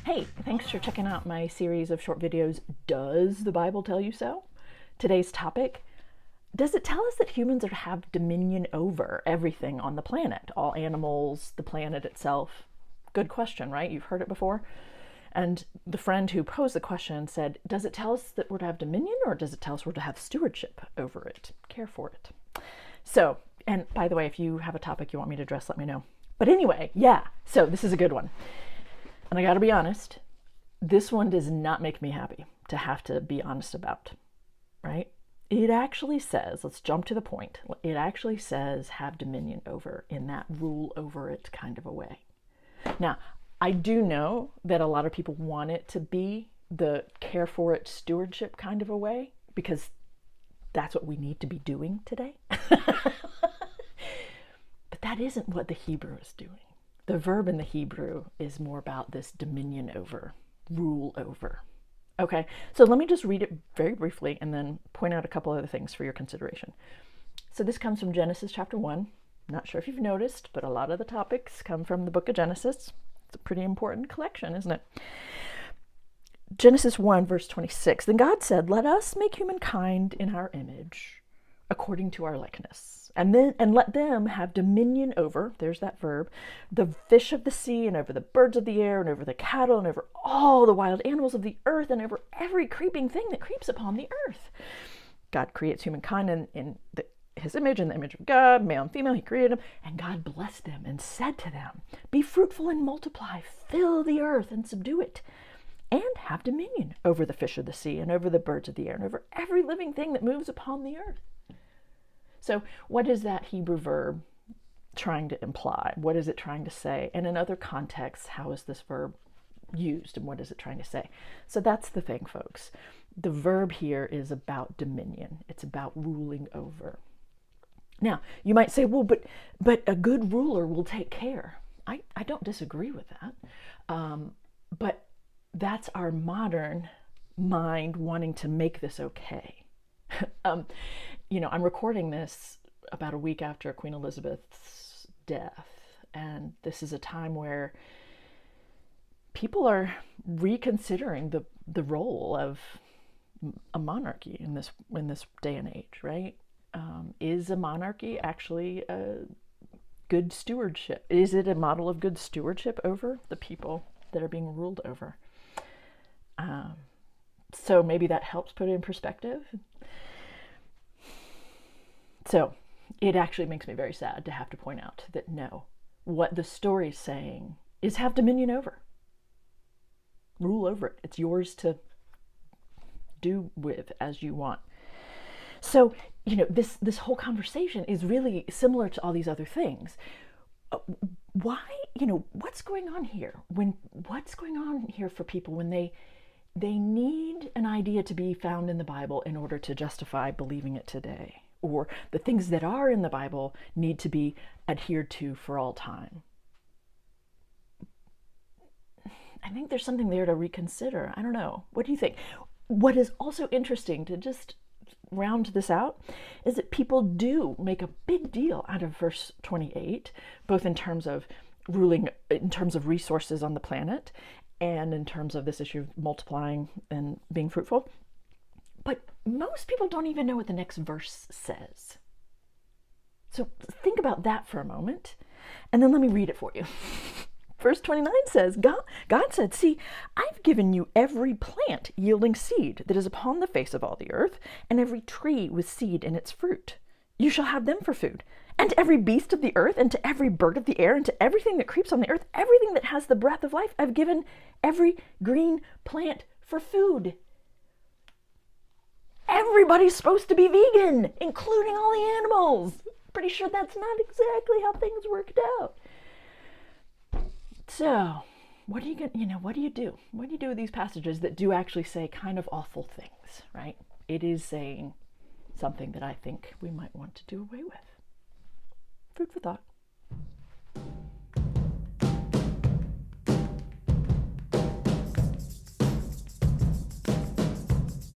Hey, thanks for checking out my series of short videos, Does the Bible Tell You So? Today's topic, does it tell us that humans are to have dominion over everything on the planet? All animals, the planet itself? Good question, right? You've heard it before. And the friend who posed the question said, does it tell us that we're to have dominion, or does it tell us we're to have stewardship over it, care for it? So, and by the way, if you have a topic you want me to address, let me know. But anyway, yeah, so this is a good one. And I gotta be honest, this one does not make me happy to have to be honest about, right? It actually says, let's jump to the point, it actually says have dominion over, in that rule over it kind of a way. Now, I do know that a lot of people want it to be the care for it stewardship kind of a way, because that's what we need to be doing today. But that isn't what the Hebrew is doing. The verb in the Hebrew is more about this dominion over, rule over. Okay, so let me just read it very briefly and then point out a couple other things for your consideration. So this comes from Genesis chapter 1. Not sure if you've noticed, but a lot of the topics come from the book of Genesis. It's a pretty important collection, isn't it? Genesis 1, verse 26. Then God said, let us make humankind in our image, according to our likeness, and let them have dominion over, there's that verb, the fish of the sea, and over the birds of the air, and over the cattle, and over all the wild animals of the earth, and over every creeping thing that creeps upon the earth. God creates humankind in his image, in the image of God, male and female, he created them, and God blessed them and said to them, be fruitful and multiply, fill the earth and subdue it, and have dominion over the fish of the sea, and over the birds of the air, and over every living thing that moves upon the earth. So what is that Hebrew verb trying to imply? What is it trying to say? And in other contexts, how is this verb used, and what is it trying to say? So that's the thing, folks. The verb here is about dominion. It's about ruling over. Now, you might say, well, but a good ruler will take care. I don't disagree with that. But that's our modern mind wanting to make this okay. I'm recording this about a week after Queen Elizabeth's death, and this is a time where people are reconsidering the role of a monarchy in this day and age, right? Is a monarchy actually a good stewardship? Is it a model of good stewardship over the people that are being ruled over? So maybe that helps put it in perspective. So it actually makes me very sad to have to point out that no, what the story is saying is have dominion over. Rule over it. It's yours to do with as you want. So, this whole conversation is really similar to all these other things. Why, what's going on here? What's going on here for people when they need an idea to be found in the Bible in order to justify believing it today? Or the things that are in the Bible need to be adhered to for all time? I think there's something there to reconsider. I don't know. What do you think? What is also interesting, to just round this out, is that people do make a big deal out of verse 28, both in terms of ruling, in terms of resources on the planet, and in terms of this issue of multiplying and being fruitful. But most people don't even know what the next verse says. So think about that for a moment, and then let me read it for you. Verse 29 says, God said, see, I've given you every plant yielding seed that is upon the face of all the earth, and every tree with seed in its fruit. You shall have them for food. And to every beast of the earth, and to every bird of the air, and to everything that creeps on the earth, everything that has the breath of life, I've given every green plant for food. Everybody's supposed to be vegan, including all the animals. Pretty sure that's not exactly how things worked out. So, what do you do? What do you do with these passages that do actually say kind of awful things, right? It is saying something that I think we might want to do away with. Food for thought.